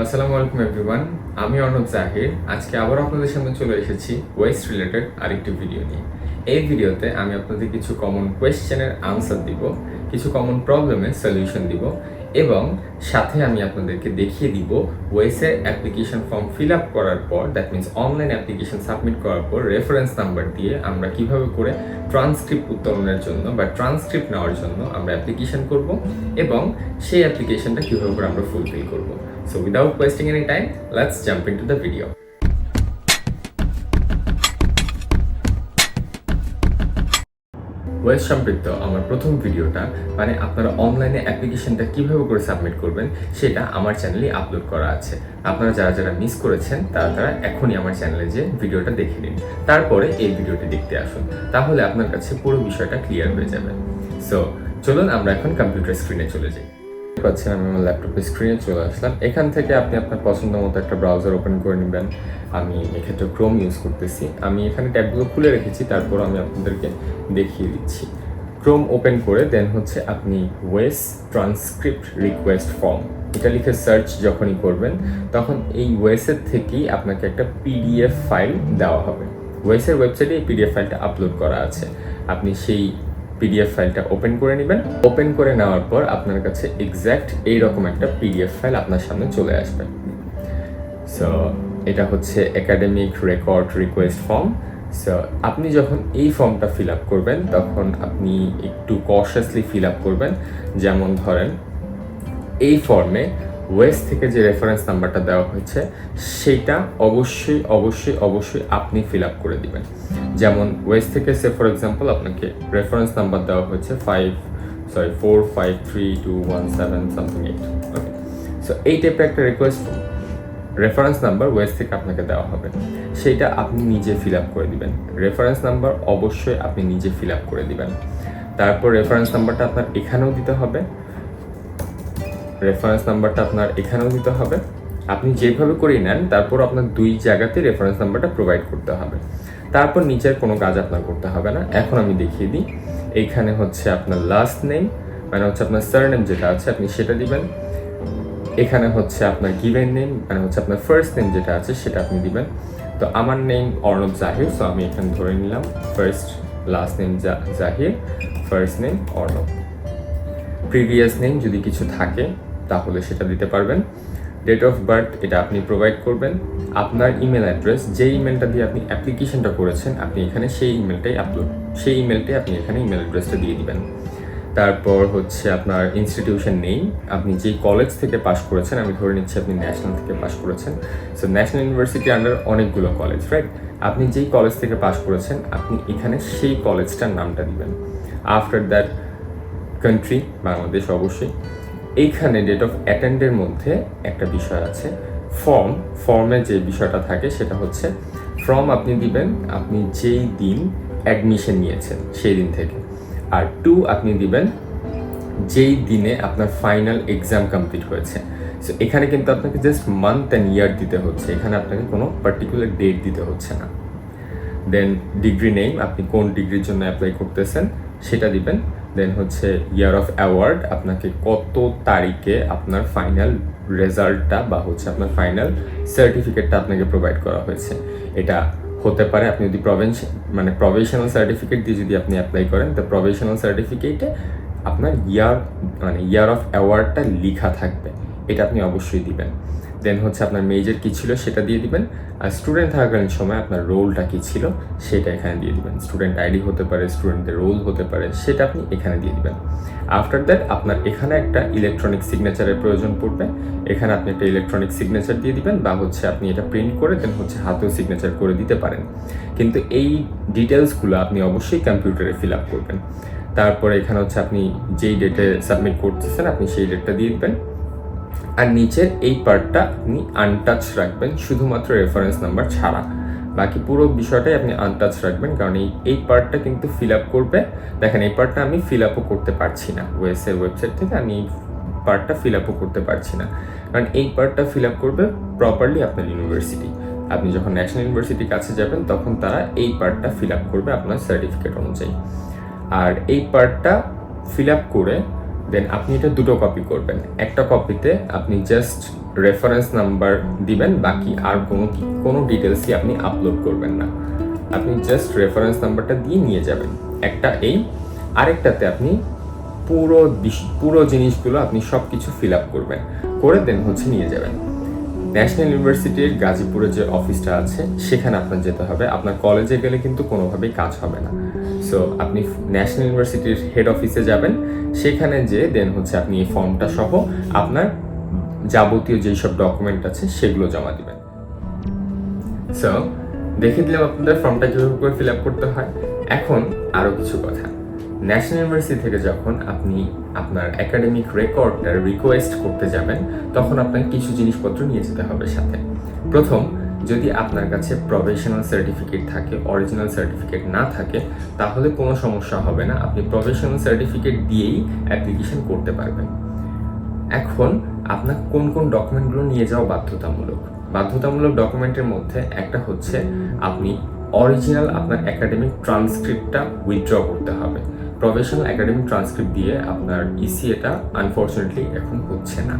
আসসালামু আলাইকুম এভরিওয়ান, আমি অর্ণব জাহির। আজকে আবার আপনাদের সামনে চলে এসেছি ওয়েস্ট রিলেটেড আরেকটি ভিডিও নিয়ে। এই ভিডিওতে আমি আপনাদের কিছু কমন কোয়েশ্চেনের আনসার দিব, কিছু কমন প্রবলেমের সলিউশন দিব এবং সাথে আমি আপনাদেরকে দেখিয়ে দিব ওয়েসের অ্যাপ্লিকেশন ফর্ম ফিল আপ করার পর, that means online application submit করার পর রেফারেন্স নাম্বার দিয়ে আমরা কিভাবে করে ট্রান্সক্রিপ্ট উত্তোলনের জন্য বা ট্রান্সক্রিপ্ট নেওয়ার জন্য আমরা অ্যাপ্লিকেশন করব এবং সেই অ্যাপ্লিকেশনটা কিভাবে করে আমরা ফুলফিল করব। So without wasting any time, let's jump into the video. ওয়েস সম্পৃক্ত আমার প্রথম ভিডিওটা, মানে আপনারা অনলাইনে অ্যাপ্লিকেশনটা কিভাবে করে সাবমিট করবেন সেটা আমার চ্যানেলে আপলোড করা আছে। আপনারা যারা যারা মিস করেছেন তারা এখনই আমার চ্যানেলে যে ভিডিওটা দেখে নিন, তারপরে এই ভিডিওটি দেখতে আসুন, তাহলে আপনার কাছে পুরো বিষয়টা ক্লিয়ার হয়ে যাবে। সো চলুন আমরা এখন কম্পিউটার স্ক্রিনে চলে যাই। পাচ্ছেন আমি আমার ল্যাপটপের স্ক্রিনে চলে আসলাম। এখান থেকে আপনি আপনার পছন্দ মতো একটা ব্রাউজার ওপেন করে নেবেন। আমি এক্ষেত্রে ক্রোম ইউজ করতেছি। আমি এখানে ট্যাবগুলো খুলে রেখেছি, তারপর আমি আপনাদেরকে দেখিয়ে দিচ্ছি। ক্রোম ওপেন করে দেন হচ্ছে আপনি ওয়েস ট্রান্সক্রিপ্ট রিকোয়েস্ট ফর্ম এটা লিখে সার্চ যখনই করবেন, তখন এই ওয়েসের থেকেই আপনাকে একটা পিডিএফ ফাইল দেওয়া হবে। ওয়েসের ওয়েবসাইটে এই পিডিএফ ফাইলটা আপলোড করা আছে। আপনি সেই পিডিএফ ফাইলটা ওপেন করে নেবেন। ওপেন করে নেওয়ার পর আপনার কাছে এক্স্যাক্ট এইরকম একটা পিডিএফ ফাইল আপনার সামনে চলে আসবে। সো এটা হচ্ছে academic record request form. So আপনি যখন এই ফর্মটা ফিল আপ করবেন তখন আপনি একটু কশাসলি ফিল আপ করবেন। যেমন ধরেন এই ফর্মে ওয়েস থেকে যে রেফারেন্স নাম্বারটা দেওয়া হয়েছে সেটা অবশ্যই অবশ্যই অবশ্যই আপনি ফিল আপ করে দিবেন। যেমন ওয়েস থেকে সে ফর এক্সাম্পল আপনাকে রেফারেন্স নাম্বার দেওয়া হয়েছে 4532117 সামথিং 8। ওকে, সো এই টাইপের একটা রিকোয়েস্ট রেফারেন্স নাম্বার ওয়েস থেকে আপনাকে দেওয়া হবে, সেইটা আপনি নিজে ফিল আপ করে দিবেন। রেফারেন্স নাম্বার অবশ্যই আপনি নিজে ফিল আপ করে দিবেন। তারপর রেফারেন্স নাম্বারটা আপনার এখানেও দিতে হবে। আপনি যেভাবে করেই নেন, তারপর আপনার দুই জায়গাতে রেফারেন্স নাম্বারটা প্রোভাইড করতে হবে। তারপর নিচের কোনো কাজ আপনার করতে হবে না। এখন আমি দেখিয়ে দিই। এইখানে হচ্ছে আপনার লাস্ট নেম, মানে হচ্ছে আপনার সারনেম যেটা আছে আপনি সেটা দিবেন। এখানে হচ্ছে আপনার গিভেন নেম, মানে হচ্ছে আপনার ফার্স্ট নেম যেটা আছে সেটা আপনি দিবেন। তো আমার নেম অর্ণব জাহির, সো আমি এখানে ধরে নিলাম first last name Zahir, first name Arnab. Previous name যদি কিছু থাকে তাহলে সেটা দিতে পারবেন। ডেট অফ বার্থ এটা আপনি প্রোভাইড করবেন। আপনার ইমেল অ্যাড্রেস, যে ইমেলটা দিয়ে আপনি অ্যাপ্লিকেশনটা করেছেন আপনি এখানে সেই ইমেলটাই আপনি এখানে ইমেল অ্যাড্রেসটা দিয়ে দিবেন। তারপর হচ্ছে আপনার ইনস্টিটিউশন নেম, আপনি যেই কলেজ থেকে পাশ করেছেন, আমি ধরে নিচ্ছি আপনি ন্যাশনাল থেকে পাশ করেছেন। সো ন্যাশনাল ইউনিভার্সিটি আন্ডার অনেকগুলো কলেজ, রাইট? আপনি যেই কলেজ থেকে পাশ করেছেন আপনি এখানে সেই কলেজটার নামটা দিবেন। আফটার দ্যাট কান্ট্রি, বাংলাদেশ অবশ্যই। এইখানে ডেট অফ অ্যাটেন্ডের মধ্যে একটা বিষয় আছে। ফর্মে যে বিষয়টা থাকে সেটা হচ্ছে আপনি দিবেন আপনি যেই দিন অ্যাডমিশন নিয়েছেন সেই দিন থেকে, আর আপনি দিবেন যেই দিনে আপনার ফাইনাল এক্সাম কমপ্লিট হয়েছে। সো এখানে কিন্তু আপনাকে জাস্ট মান্থ অ্যান্ড ইয়ার দিতে হচ্ছে, এখানে আপনাকে কোনো পার্টিকুলার ডেট দিতে হচ্ছে না। দেন ডিগ্রি নেম, আপনি কোন ডিগ্রির জন্য অ্যাপ্লাই করতেছেন সেটা দিবেন। দেন হচ্ছে ইয়ার অফ অ্যাওয়ার্ড, আপনাকে কত তারিখে আপনার ফাইনাল রেজাল্টটা বা হচ্ছে আপনার ফাইনাল সার্টিফিকেটটা আপনাকে প্রোভাইড করা হয়েছে। এটা হতে পারে আপনি যদি প্রভিশনাল সার্টিফিকেট দিয়ে যদি আপনি অ্যাপ্লাই করেন, তো প্রভিশনাল সার্টিফিকেটে আপনার ইয়ার অফ অ্যাওয়ার্ডটা লেখা থাকবে, এটা আপনি অবশ্যই দিবেন। দেন হচ্ছে আপনার মেজর কী ছিল সেটা দিয়ে দিবেন, আর স্টুডেন্ট থাকাকালীন সময় আপনার রোলটা কী ছিল সেটা এখানে দিয়ে দিবেন। স্টুডেন্ট আইডি হতে পারে, স্টুডেন্টের রোল হতে পারে, সেটা আপনি এখানে দিয়ে দিবেন। আফটার দ্যাট আপনার এখানে একটা ইলেকট্রনিক সিগনেচারের প্রয়োজন পড়বে, এখানে আপনি একটা ইলেকট্রনিক সিগনেচার দিয়ে দিবেন, বা হচ্ছে আপনি এটা প্রিন্ট করে দেন হচ্ছে হাতেও সিগনেচার করে দিতে পারেন। কিন্তু এই ডিটেলসগুলো আপনি অবশ্যই কম্পিউটারে ফিল আপ করবেন। তারপরে এখানে হচ্ছে আপনি যেই ডেটে সাবমিট করতেছেন আপনি সেই ডেটটা দিয়ে দিবেন। আর নিচের এই পার্টটা আপনি আনটাচ রাখবেন, শুধুমাত্র রেফারেন্স নাম্বার ছাড়া। বাকি পুরো বিষয়টাই আপনি আনটাচ রাখবেন, কারণ এই পার্টটা কিন্তু ফিল আপ করবে। দেখেন এই পার্টটা আমি ফিল আপও করতে পারছি না, ওয়েসের ওয়েবসাইট থেকে আমি এই পার্টটা ফিল আপও করতে পারছি না, কারণ এই পার্টটা ফিল আপ করবে প্রপারলি আপনার ইউনিভার্সিটি। আপনি যখন ন্যাশনাল ইউনিভার্সিটির কাছে যাবেন তখন তারা এই পার্টটা ফিল আপ করবে আপনার সার্টিফিকেট অনুযায়ী। আর এই পার্টটা ফিল আপ করে দেন আপনি এটা দুটো কপি করবেন। একটা কপিতে আপনি জাস্ট রেফারেন্স নাম্বার দিবেন, বাকি আর কোনো ডিটেলসই আপনি আপলোড করবেন না। আপনি জাস্ট রেফারেন্স নাম্বারটা দিয়ে নিয়ে যাবেন একটা। আরেকটাতে আপনি পুরো জিনিসগুলো আপনি সব কিছু ফিল আপ করবেন, করে দেন নিয়ে যাবেন। ন্যাশনাল ইউনিভার্সিটির গাজীপুরে যে অফিসটা আছে সেখানে আপনার যেতে হবে। আপনার কলেজে গেলে কিন্তু কোনোভাবেই কাজ হবে না। সো আপনি ন্যাশনাল ইউনিভার্সিটির হেড অফিসে যাবেন, সেখানে যে দেন আপনি এই ফর্মটা সহ আপনার যাবতীয় যেই সব ডকুমেন্ট আছে সেগুলো জমা দিবেন। সো দেখে দিলাম আপনাদের ফর্মটা কীভাবে করে ফিল আপ করতে হয়। এখন আরও কিছু কথা। ন্যাশনাল ইউনিভার্সিটি থেকে যখন আপনি আপনার একাডেমিক রেকর্ডটা রিকোয়েস্ট করতে যাবেন, তখন আপনাকে কিছু জিনিসপত্র নিয়ে যেতে হবে সাথে। প্রথম, যদি আপনার কাছে প্রফেশনাল সার্টিফিকেট থাকে, অরিজিনাল সার্টিফিকেট না থাকে, তাহলে কোনো সমস্যা হবে না, আপনি প্রফেশনাল সার্টিফিকেট দিয়েই অ্যাপ্লিকেশন করতে পারবেন। এখন আপনার কোন কোন ডকুমেন্টগুলো নিয়ে যাওয়া বাধ্যতামূলক ডকুমেন্টের মধ্যে একটা হচ্ছে আপনি অরিজিনাল আপনার একাডেমিক ট্রান্সক্রিপ্টটা উইথড্র করতে হবে। প্রফেশনাল একাডেমিক ট্রান্সক্রিপ্ট দিয়ে আপনার ইসিএটা আনফর্চুনেটলি এখন হচ্ছে না।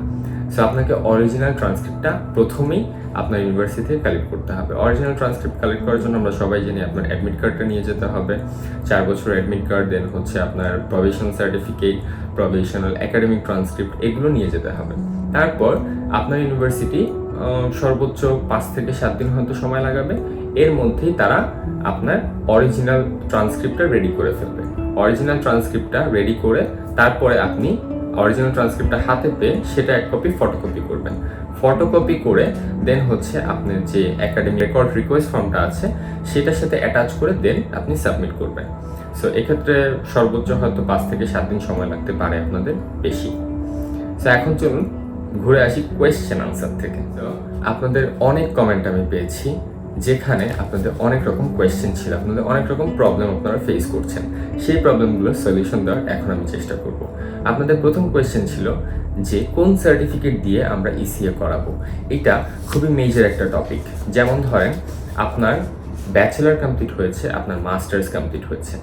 সো আপনাকে অরিজিনাল ট্রান্সক্রিপ্টটা প্রথমেই আপনার ইউনিভার্সিটি থেকে কালেক্ট করতে হবে। অরিজিনাল ট্রান্সক্রিপ্ট কালেক্ট করার জন্য আমরা সবাই জানি আপনার অ্যাডমিট কার্ডটা নিয়ে যেতে হবে, 4 বছরের অ্যাডমিট কার্ড, দেন আপনার professional certificate, professional academic transcript, এগুলো নিয়ে যেতে হবে। তারপর আপনার ইউনিভার্সিটি সর্বোচ্চ 5 থেকে 7 দিন হয়তো সময় লাগাবে, এর মধ্যেই তারা আপনার অরিজিনাল ট্রান্সক্রিপ্টটা রেডি করে ফেলবে। অরিজিনাল ট্রান্সক্রিপ্টটা রেডি করে তারপরে আপনি অরিজিনাল ট্রান্সক্রিপ্টটা হাতে পেয়ে সেটা এক কপি ফটোকপি করবেন। ফটোকপি করে দেন আপনার যে একাডেমিক রেকর্ড রিকোয়েস্ট ফর্মটা আছে সেটার সাথে অ্যাটাচ করে দেন আপনি সাবমিট করবেন। সো এক্ষেত্রে সর্বোচ্চ হয়তো 5 থেকে 7 দিন সময় লাগতে পারে আপনাদের বেশি। সো এখন চলুন ঘুরে আসি কোয়েশ্চেন আনসার থেকে। তো আপনাদের অনেক কমেন্ট আমি পেয়েছি যেখানে আপনাদের অনেক রকম কোয়েশ্চেন ছিল, আপনাদের অনেক রকম প্রবলেম আপনারা ফেস করছেন। সেই প্রবলেমগুলোর সলিউশন দেওয়ার এখন আমি চেষ্টা করব। আপনাদের প্রথম কোয়েশ্চেন ছিল যে কোন সার্টিফিকেট দিয়ে আমরা ইসিএ করাবো। এটা খুবই মেজর একটা টপিক। যেমন ধরেন আপনার ব্যাচেলার কমপ্লিট হয়েছে, আপনার মাস্টার্স কমপ্লিট হয়েছে,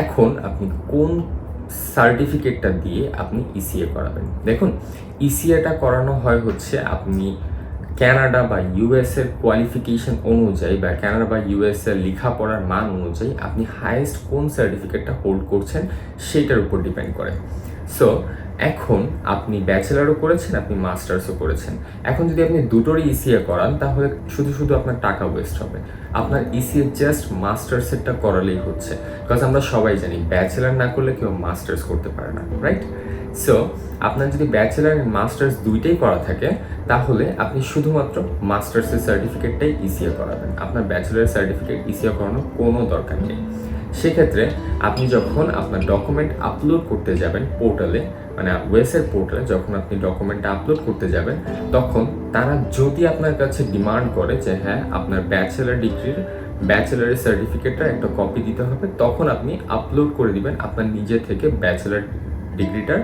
এখন আপনি কোন সার্টিফিকেটটা দিয়ে আপনি ইসিএ করাবেন। দেখুন, ইসিএটা করানো হয় আপনি কানাডা বা ইউএস এর কোয়ালিফিকেশন অনুযায়ী বা কানাডা বা ইউএস এর লেখাপড়ার মান অনুযায়ী আপনি হাইয়েস্ট কোন সার্টিফিকেটটা হোল্ড করছেন সেটার উপর ডিপেন্ড করে। সো এখন আপনি ব্যাচেলারও করেছেন, আপনি মাস্টার্সও করেছেন, এখন যদি আপনি দুটোরই ইসিএ করান তাহলে শুধু আপনার টাকা ওয়েস্ট হবে। আপনার ইসিএ জাস্ট মাস্টার্সেরটা করালেই হচ্ছে, বিকজ আমরা সবাই জানি ব্যাচেলার না করলে কেউ মাস্টার্স করতে পারে না, রাইট? সো আপনার যদি ব্যাচেলার অ্যান্ড মাস্টার্স দুইটাই করা থাকে তাহলে আপনি শুধুমাত্র মাস্টার্সের সার্টিফিকেটটাই ইসিএ করাবেন। আপনার ব্যাচেলার সার্টিফিকেট ইসিএ করানোর কোনো দরকার নেই। সেক্ষেত্রে আপনি যখন আপনার ডকুমেন্ট আপলোড করতে যাবেন পোর্টালে, মানে ওয়েসের পোর্টালে যখন আপনি ডকুমেন্টটা আপলোড করতে যাবেন, তখন তারা যদি আপনার কাছে ডিমান্ড করে যে হ্যাঁ আপনার ব্যাচেলারের সার্টিফিকেটটা একটা কপি দিতে হবে, তখন আপনি আপলোড করে দিবেন আপনার নিজে থেকে ব্যাচেলার ডিগ্রিটার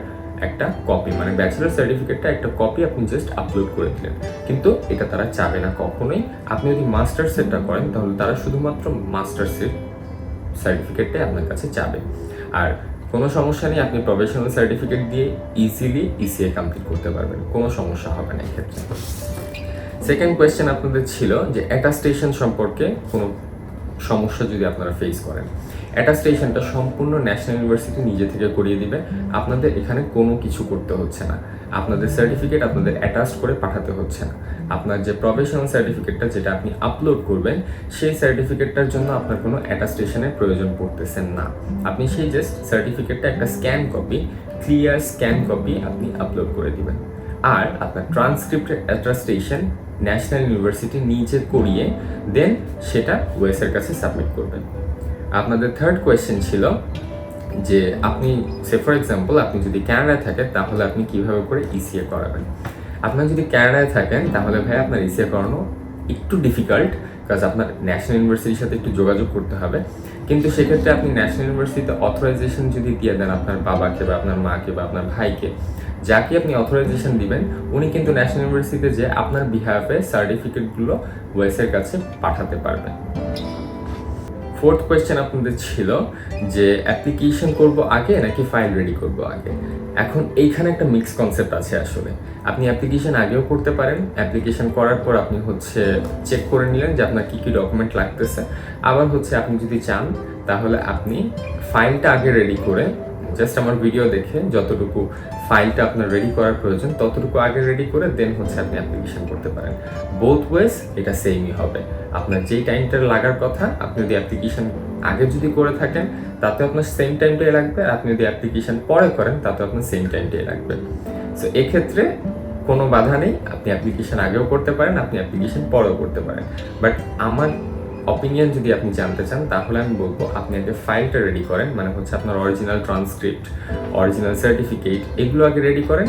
একটা কপি, মানে ব্যাচেলার সার্টিফিকেটটা একটা কপি আপনি জাস্ট আপলোড করে দিলেন। কিন্তু এটা তারা চাবে না কখনোই। আপনি যদি মাস্টার্সেরটা করেন তাহলে তারা শুধুমাত্র মাস্টার্সের সার্টিফিকেটটাই আপনার কাছে চাবে। আর কোনো সমস্যা নেই, আপনি প্রফেশনাল সার্টিফিকেট দিয়ে ইজিলি ইসিএ কমপ্লিট করতে পারবেন, কোনো সমস্যা হবে না এক্ষেত্রে। সেকেন্ড কোয়েশ্চেন আপনাদের ছিল যে অ্যাটাস্টেশন সম্পর্কে কোনো সমস্যা যদি আপনারা ফেস করেন। অ্যাটাস্টেশনটা সম্পূর্ণ ন্যাশনাল ইউনিভার্সিটি নিজে থেকে করিয়ে দিবে, আপনাদের এখানে কোনো কিছু করতে হচ্ছে না। আপনাদের সার্টিফিকেট আপনাদের অ্যাটাচ করে পাঠাতে হচ্ছে না। আপনার যে প্রফেশনাল সার্টিফিকেটটা যেটা আপনি আপলোড করবেন সেই সার্টিফিকেটটার জন্য আপনার কোনো অ্যাটাস্টেশনের প্রয়োজন পড়তেছে না। আপনি সেই জাস্ট সার্টিফিকেটটা একটা scan copy, clear scan copy আপনি আপলোড করে দিবেন। আর আপনার ট্রান্সক্রিপ্টের অ্যাটাস্টেশন ন্যাশনাল ইউনিভার্সিটি নিজে করিয়ে দেন সেটা ওয়েসের কাছে সাবমিট করবেন। আপনাদের থার্ড কোয়েশ্চেন ছিল যে আপনি ফর এক্সাম্পল আপনি যদি কানাডায় থাকেন তাহলে আপনি কিভাবে করে ইসিএ করাবেন। আপনার যদি কানাডায় থাকেন তাহলে ভাই আপনার ইসিএ করানো একটু ডিফিকাল্ট, বিকজ আপনার ন্যাশনাল ইউনিভার্সিটির সাথে একটু যোগাযোগ করতে হবে। কিন্তু সেক্ষেত্রে আপনি ন্যাশনাল ইউনিভার্সিটিতে অথরাইজেশন যদি দিয়ে দেন আপনার বাবাকে বা আপনার মাকে বা আপনার ভাইকে, যাকে আপনি অথরাইজেশন দিবেন উনি কিন্তু ন্যাশনাল ইউনিভার্সিটিতে যে আপনার বিহাফে সার্টিফিকেটগুলো ওয়েসের কাছে পাঠাতে পারবেন। ফোর্থ কোয়েশ্চেন আপনাদের ছিল যে অ্যাপ্লিকেশন করব আগে নাকি ফাইল রেডি করব আগে। এখন এইখানে একটা মিক্স কনসেপ্ট আছে আসলে। আপনি অ্যাপ্লিকেশন আগেও করতে পারেন, অ্যাপ্লিকেশন করার পর আপনি হচ্ছে চেক করে নিলেন যে আপনার কী কী ডকুমেন্ট লাগতেছে। আবার হচ্ছে আপনি যদি চান তাহলে আপনি ফাইলটা আগে রেডি করে, জাস্ট আমার ভিডিও দেখে যতটুকু ফাইলটা আপনার রেডি করার প্রয়োজন ততটুকু আগে রেডি করে দেন হচ্ছে আপনি অ্যাপ্লিকেশন করতে পারেন। বোথ ওয়েজ এটা সেমই হবে। আপনার যেই টাইমটা লাগার কথা, আপনি যদি অ্যাপ্লিকেশন আগে যদি করে থাকেন তাতে আপনার সেম টাইমটাই লাগবে, আর আপনি যদি অ্যাপ্লিকেশন পরে করেন তাতে আপনার সেম টাইমটাই লাগবে। সো এক্ষেত্রে কোনো বাধা নেই, আপনি অ্যাপ্লিকেশন আগেও করতে পারেন, আপনি অ্যাপ্লিকেশন পরেও করতে পারেন। বাট আমার অপিনিয়ন যদি আপনি জানতে চান তাহলে আমি বলবো আপনি আগে ফাইলটা রেডি করেন, মানে হচ্ছে আপনার অরিজিনাল ট্রান্সক্রিপ্ট, অরিজিনাল সার্টিফিকেট, এগুলো আগে রেডি করেন।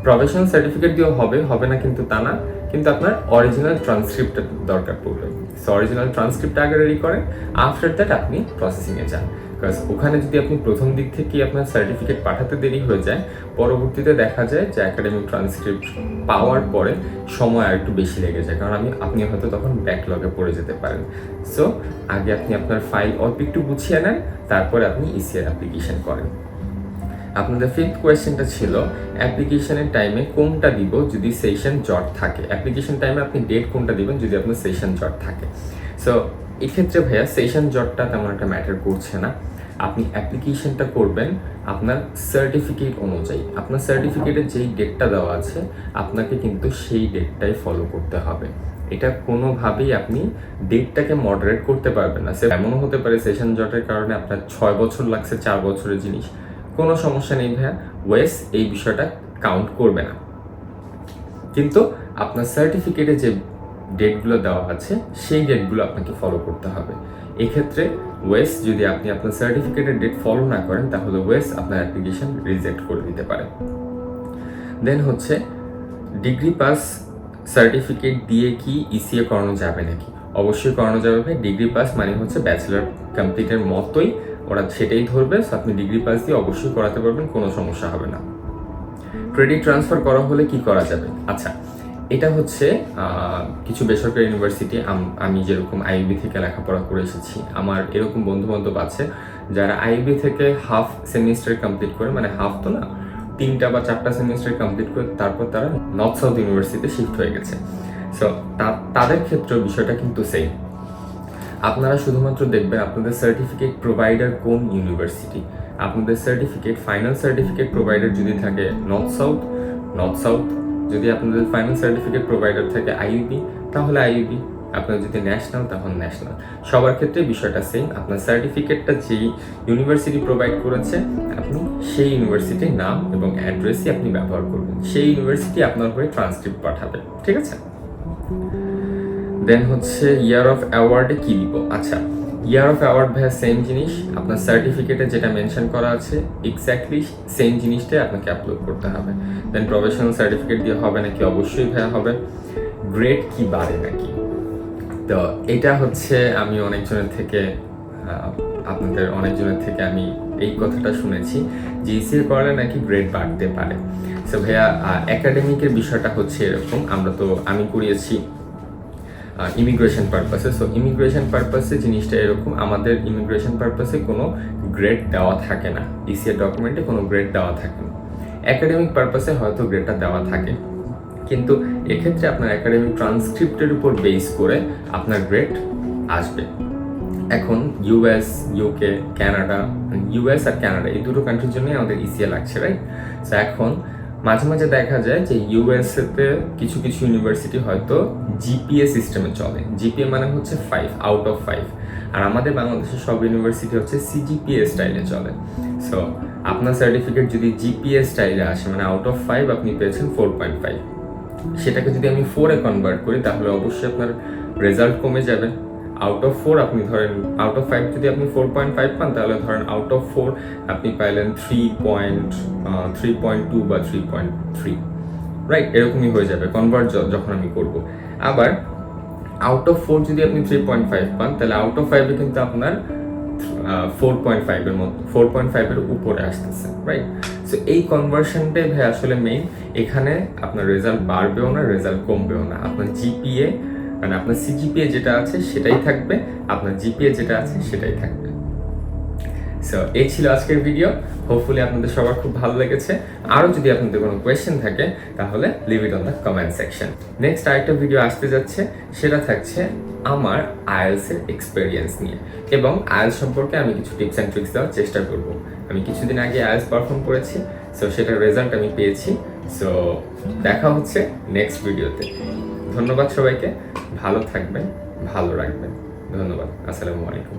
প্রফেশনাল সার্টিফিকেট দিয়েও হবে না কিন্তু তা না, কিন্তু আপনার অরিজিনাল ট্রান্সক্রিপ্টটা দরকার পড়বে। সো অরিজিনাল ট্রান্সক্রিপ্টটা আগে রেডি করেন, আফটার দ্যাট আপনি প্রসেসিংয়ে যান। বিকজ ওখানে যদি আপনি প্রথম দিক থেকেই আপনার সার্টিফিকেট পাঠাতে দেরি হয়ে যায়, পরবর্তীতে দেখা যায় যে একাডেমিক ট্রান্সক্রিপ্ট পাওয়ার পরে সময় আর একটু বেশি লেগে যায়, কারণ আপনি হয়তো তখন ব্যাকলগে পড়ে যেতে পারেন। সো আগে আপনি আপনার ফাইল অল্প একটু গুছিয়ে নেন, তারপরে আপনি ইসিআর অ্যাপ্লিকেশন করেন। আপনাদের ফিফথ কোয়েশ্চেনটা ছিল অ্যাপ্লিকেশনের টাইমে কোনটা দিব যদি সেশন জট থাকে। অ্যাপ্লিকেশন টাইমে আপনি ডেট কোনটা দিবেন যদি আপনার সেশন জট থাকে। সো এক্ষেত্রে ভাইয়া সেশন জটটা তেমন একটা ম্যাটার করছে না। আপনি অ্যাপ্লিকেশনটা করবেন আপনার সার্টিফিকেট অনুযায়ী। আপনার সার্টিফিকেটের যেই ডেটটা দেওয়া আছে আপনাকে কিন্তু সেই ডেটটাই ফলো করতে হবে। এটা কোনোভাবেই আপনি ডেটটাকে মডারেট করতে পারবেন না। এমনও হতে পারে সেশন জটের কারণে আপনার 6 বছর লাগছে 4 বছরের জিনিস, কোনো সমস্যা নেই ভাইয়া, ওয়েস এই বিষয়টা কাউন্ট করবে না। কিন্তু আপনার সার্টিফিকেটে যে ডেটগুলো দেওয়া আছে সেই ডেটগুলো আপনাকে ফলো করতে হবে। এক্ষেত্রে ওয়েস যদি আপনি আপনার সার্টিফিকেটের ডেট ফলো না করেন তাহলে ওয়েস আপনার অ্যাপ্লিকেশন রিজেক্ট করে দিতে পারে। দেন হচ্ছে ডিগ্রি পাস সার্টিফিকেট দিয়ে কি ইসিএ করানো যাবে নাকি? অবশ্যই করানো যাবে ভাই। ডিগ্রি পাস মানে হচ্ছে ব্যাচেলার কমপ্লিটের মতোই, ওরা সেটাই ধরবে। সো আপনি ডিগ্রি পাস দিয়ে অবশ্যই করাতে পারবেন, কোনো সমস্যা হবে না। ক্রেডিট ট্রান্সফার করা হলে কি করা যাবে? আচ্ছা, এটা হচ্ছে কিছু বেসরকারি ইউনিভার্সিটি, আমি যেরকম আইইবি থেকে লেখাপড়া করে এসেছি, আমার এরকম বন্ধুবান্ধব আছে যারা আইইবি থেকে হাফ সেমিস্টার কমপ্লিট করে, মানে হাফ তো না, 3টা বা 4টা সেমিস্টার কমপ্লিট করে তারপর তারা নর্থ সাউথ ইউনিভার্সিটিতে শিফট হয়ে গেছে। সো তাদের ক্ষেত্রে বিষয়টা কিন্তু সেম। আপনারা শুধুমাত্র দেখবেন আপনাদের সার্টিফিকেট প্রোভাইডার কোন ইউনিভার্সিটি। আপনাদের সার্টিফিকেট ফাইনাল সার্টিফিকেট প্রোভাইডার যদি থাকে নর্থ সাউথ, যদি আপনাদের ফাইনাল সার্টিফিকেট প্রোভাইডার থাকে আইইবি তাহলে আইইবি, আপনার যদি ন্যাশনাল তাহলে ন্যাশনাল। সবার ক্ষেত্রে বিষয়টা সেম। আপনার সার্টিফিকেটটা যেই ইউনিভার্সিটি প্রোভাইড করেছে আপনি সেই ইউনিভার্সিটির নাম এবং অ্যাড্রেসই আপনি ব্যবহার করবেন, সেই ইউনিভার্সিটি আপনার হয়ে ট্রান্সক্রিপ্ট পাঠাবে, ঠিক আছে? দেন হচ্ছে ইয়ার অফ অ্যাওয়ার্ডে কি দিব? আচ্ছা, ইয়ার অফ অ্যাওয়ার্ড ভাইয়া সেম জিনিস, আপনার সার্টিফিকেটে যেটা মেনশন করা আছে এক্স্যাক্টলি সেম জিনিসটাই আপনাকে আপলোড করতে হবে। দেন প্রফেশনাল সার্টিফিকেট দিয়ে হবে নাকি? অবশ্যই ভাইয়া হবে। গ্রেড কি বাড়ে নাকি? তো এটা হচ্ছে আমি আপনাদের অনেকজনের থেকে আমি এই কথাটা শুনেছি যে ইসিএ করলে নাকি গ্রেড বাড়তে পারে। সো ভাইয়া একাডেমিকের বিষয়টা হচ্ছে এরকম, আমি করিয়েছি ইমিগ্রেশন পারপাসে। সো ইমিগ্রেশন পারপাসে জিনিসটা এরকম, আমাদের ইমিগ্রেশন পারপাসে কোনো গ্রেড দেওয়া থাকে না, ইসিএ ডকুমেন্টে কোনো গ্রেড দেওয়া থাকে না। একাডেমিক পারপাসে হয়তো গ্রেডটা দেওয়া থাকে, কিন্তু এক্ষেত্রে আপনার একাডেমিক ট্রান্সক্রিপ্টের উপর বেস করে আপনার গ্রেড আসবে। এখন ইউএস, ইউকে, কানাডা, ইউএস আর কানাডা এই দুটো কান্ট্রির জন্যই আমাদের ইসিএ লাগছে, রাইট? সো এখন মাঝে মাঝে দেখা যায় যে ইউএসএতে কিছু ইউনিভার্সিটি হয়তো জিপিএ সিস্টেমে চলে। জিপিএ মানে হচ্ছে 5 আউট অফ 5, আর আমাদের বাংলাদেশের সব ইউনিভার্সিটি হচ্ছে সিজিপিএ স্টাইলে চলে। সো আপনার সার্টিফিকেট যদি জিপিএ স্টাইলে আসে, মানে আউট অফ 5 আপনি পেয়েছেন 4.5, সেটাকে যদি আমি 4-এ কনভার্ট করি তাহলে অবশ্যই আপনার রেজাল্ট কমে যাবে। আউট অফ 4 আপনি ধরেন, আউট অফ 5 যদি আপনি 4.5 পান তাহলে ধরেন আউট অফ 4 আপনি পাইলেন 3.2 বা 3.3, রাইট? এরকমই হয়ে যাবে কনভার্ট যখন আমি করব। আবার আউট অফ 4 যদি আপনি 3.5 পান তাহলে আউট অফ 5-এ কিন্তু আপনার 4.5 এর উপরে আসতেছে, রাইট? সো এই কনভার্সনটাই ভাই আসলে মেইন। এখানে আপনার রেজাল্ট বাড়বেও না, রেজাল্ট কমবেও না। আপনার জিপিএ মানে আপনার সিজিপিএ যেটা আছে সেটাই থাকবে, আপনার জিপিএ যেটা আছে সেটাই থাকবে। সো এই ছিল আজকের ভিডিও। হোপফুলি আপনাদের সবার খুব ভালো লেগেছে। আরও যদি আপনাদের কোনো কোয়েশ্চেন থাকে তাহলে leave it on the comment section. Next আরেকটা ভিডিও আসতে যাচ্ছে, সেটা থাকছে আমার আইএলসের এক্সপেরিয়েন্স নিয়ে, এবং আইএলস সম্পর্কে আমি কিছু টিপস অ্যান্ড ট্রিক্স দেওয়ার চেষ্টা করব। আমি কিছুদিন আগে আইএলস পারফর্ম করেছি, সো সেটার রেজাল্ট আমি পেয়েছি। সো দেখা হচ্ছে নেক্সট ভিডিওতে। ধন্যবাদ সবাইকে, ভালো থাকবেন, ভালো রাখবেন। ধন্যবাদ। আসসালামু আলাইকুম।